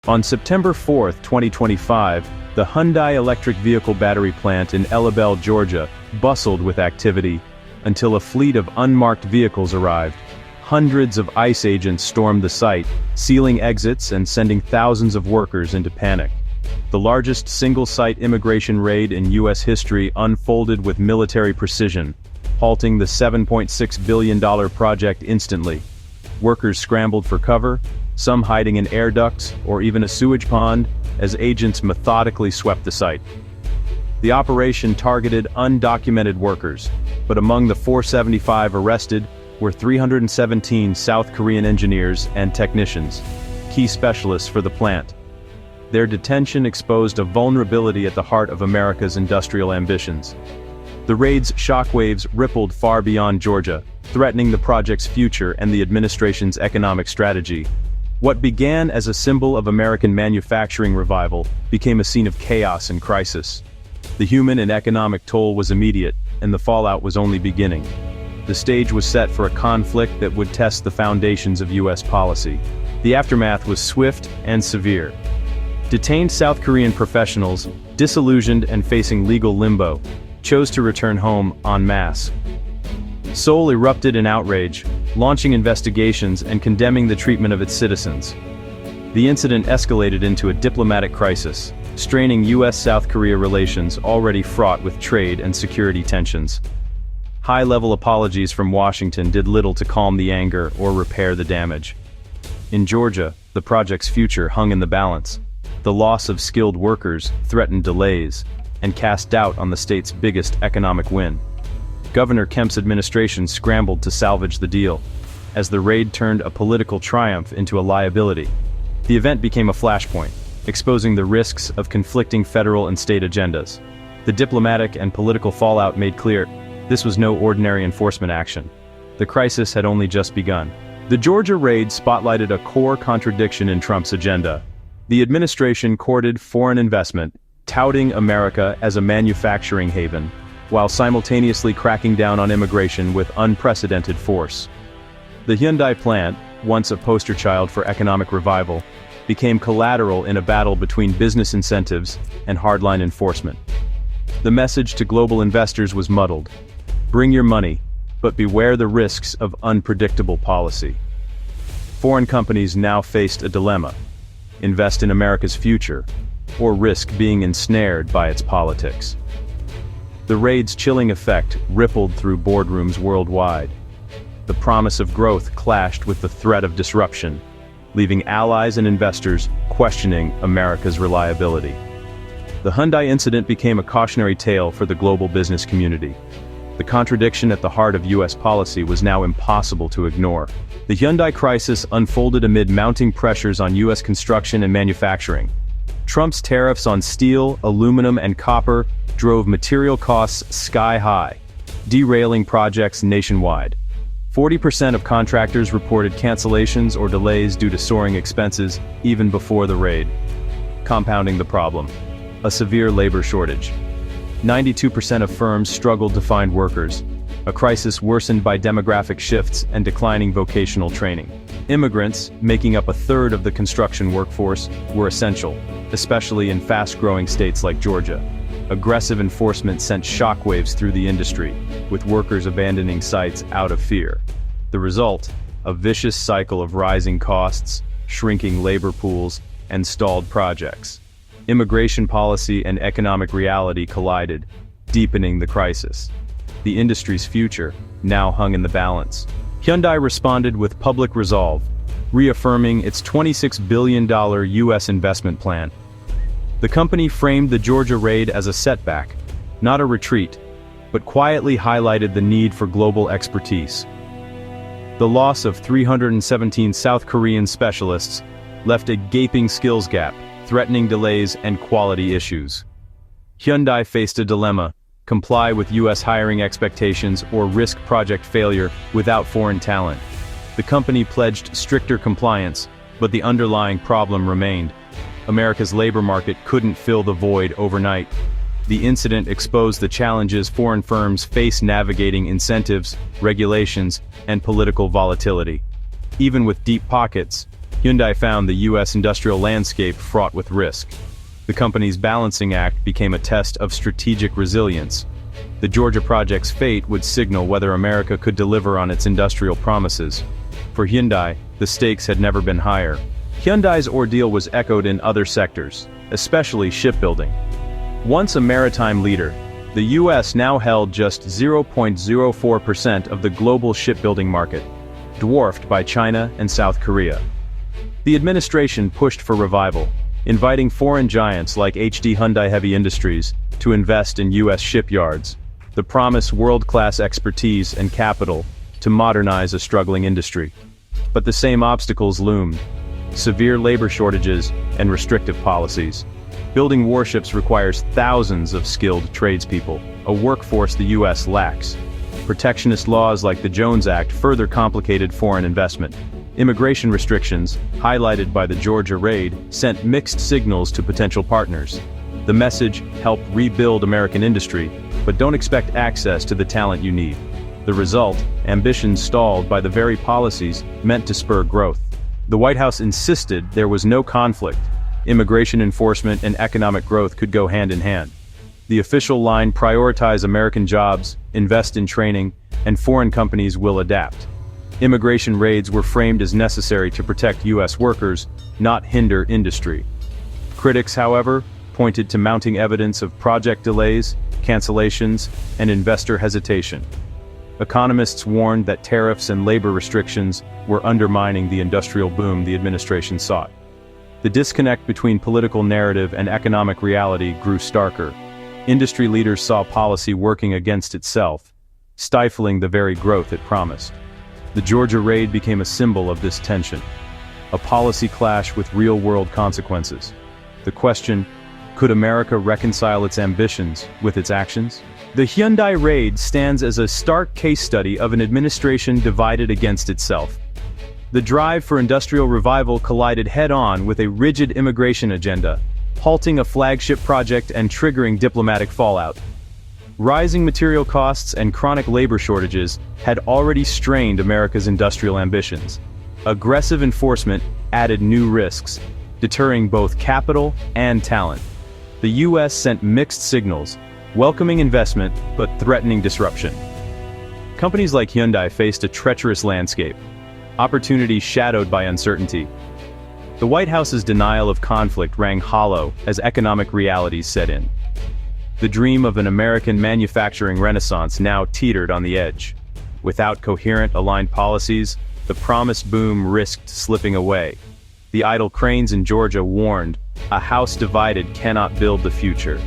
On September 4, 2025, the Hyundai electric vehicle battery plant in Elabelle, Georgia, bustled with activity, until a fleet of unmarked vehicles arrived. Hundreds of ICE agents stormed the site, sealing exits and sending thousands of workers into panic. The largest single-site immigration raid in U.S. history unfolded with military precision, halting the $7.6 billion project instantly. Workers scrambled for cover, some hiding in air ducts or even a sewage pond, as agents methodically swept the site. The operation targeted undocumented workers, but among the 475 arrested were 317 South Korean engineers and technicians, key specialists for the plant. Their detention exposed a vulnerability at the heart of America's industrial ambitions. The raid's shockwaves rippled far beyond Georgia, threatening the project's future and the administration's economic strategy. What began as a symbol of American manufacturing revival became a scene of chaos and crisis. The human and economic toll was immediate, and the fallout was only beginning. The stage was set for a conflict that would test the foundations of U.S. policy. The aftermath was swift and severe. Detained South Korean professionals, disillusioned and facing legal limbo, chose to return home en masse. Seoul erupted in outrage, launching investigations and condemning the treatment of its citizens. The incident escalated into a diplomatic crisis, straining U.S.-South Korea relations already fraught with trade and security tensions. High-level apologies from Washington did little to calm the anger or repair the damage. In Georgia, the project's future hung in the balance. The loss of skilled workers threatened delays and cast doubt on the state's biggest economic win. Governor Kemp's administration scrambled to salvage the deal, as the raid turned a political triumph into a liability. The event became a flashpoint, exposing the risks of conflicting federal and state agendas. The diplomatic and political fallout made clear this was no ordinary enforcement action. The crisis had only just begun. The Georgia raid spotlighted a core contradiction in Trump's agenda. The administration courted foreign investment, touting America as a manufacturing haven, while simultaneously cracking down on immigration with unprecedented force. The Hyundai plant, once a poster child for economic revival, became collateral in a battle between business incentives and hardline enforcement. The message to global investors was muddled: bring your money, but beware the risks of unpredictable policy. Foreign companies now faced a dilemma: invest in America's future, or risk being ensnared by its politics. The raid's chilling effect rippled through boardrooms worldwide. The promise of growth clashed with the threat of disruption, leaving allies and investors questioning America's reliability. The Hyundai incident became a cautionary tale for the global business community. The contradiction at the heart of U.S. policy was now impossible to ignore. The Hyundai crisis unfolded amid mounting pressures on U.S. construction and manufacturing. Trump's tariffs on steel, aluminum, and copper drove material costs sky high, derailing projects nationwide. 40% of contractors reported cancellations or delays due to soaring expenses even before the raid. Compounding the problem: a severe labor shortage. 92% of firms struggled to find workers, a crisis worsened by demographic shifts and declining vocational training. Immigrants, making up a third of the construction workforce, were essential, especially in fast-growing states like Georgia. Aggressive enforcement sent shockwaves through the industry, with workers abandoning sites out of fear. The result: a vicious cycle of rising costs, shrinking labor pools, and stalled projects. Immigration policy and economic reality collided, deepening the crisis. The industry's future now hung in the balance. Hyundai responded with public resolve, reaffirming its $26 billion U.S. investment plan. The company framed the Georgia raid as a setback, not a retreat, but quietly highlighted the need for global expertise. The loss of 317 South Korean specialists left a gaping skills gap, threatening delays and quality issues. Hyundai faced a dilemma: comply with U.S. hiring expectations or risk project failure without foreign talent. The company pledged stricter compliance, but the underlying problem remained. America's labor market couldn't fill the void overnight. The incident exposed the challenges foreign firms face navigating incentives, regulations, and political volatility. Even with deep pockets, Hyundai found the U.S. industrial landscape fraught with risk. The company's balancing act became a test of strategic resilience. The Georgia project's fate would signal whether America could deliver on its industrial promises. For Hyundai, the stakes had never been higher. Hyundai's ordeal was echoed in other sectors, especially shipbuilding. Once a maritime leader, the U.S. now held just 0.04% of the global shipbuilding market, dwarfed by China and South Korea. The administration pushed for revival, inviting foreign giants like Hyundai Heavy Industries to invest in U.S. shipyards, the promise world-class expertise and capital to modernize a struggling industry. But the same obstacles loomed: severe labor shortages and restrictive policies. Building warships requires thousands of skilled tradespeople, a workforce the U.S. lacks. Protectionist laws like the Jones Act further complicated foreign investment. Immigration restrictions, highlighted by the Georgia raid, sent mixed signals to potential partners. The message: help rebuild American industry, but don't expect access to the talent you need. The result: ambitions stalled by the very policies meant to spur growth. The White House insisted there was no conflict. Immigration enforcement and economic growth could go hand in hand. The official line: prioritize American jobs, invest in training, and foreign companies will adapt. Immigration raids were framed as necessary to protect U.S. workers, not hinder industry. Critics, however, pointed to mounting evidence of project delays, cancellations, and investor hesitation. Economists warned that tariffs and labor restrictions were undermining the industrial boom the administration sought. The disconnect between political narrative and economic reality grew starker. Industry leaders saw policy working against itself, stifling the very growth it promised. The Georgia raid became a symbol of this tension, a policy clash with real-world consequences. The question: could America reconcile its ambitions with its actions? The Hyundai raid stands as a stark case study of an administration divided against itself. The drive for industrial revival collided head-on with a rigid immigration agenda, halting a flagship project and triggering diplomatic fallout. Rising material costs and chronic labor shortages had already strained America's industrial ambitions. Aggressive enforcement added new risks, deterring both capital and talent. The U.S. sent mixed signals, welcoming investment but threatening disruption. Companies like Hyundai faced a treacherous landscape, opportunities shadowed by uncertainty. The White House's denial of conflict rang hollow as economic realities set in. The dream of an American manufacturing renaissance now teetered on the edge. Without coherent, aligned policies, the promised boom risked slipping away. The idle cranes in Georgia warned, a house divided cannot build the future.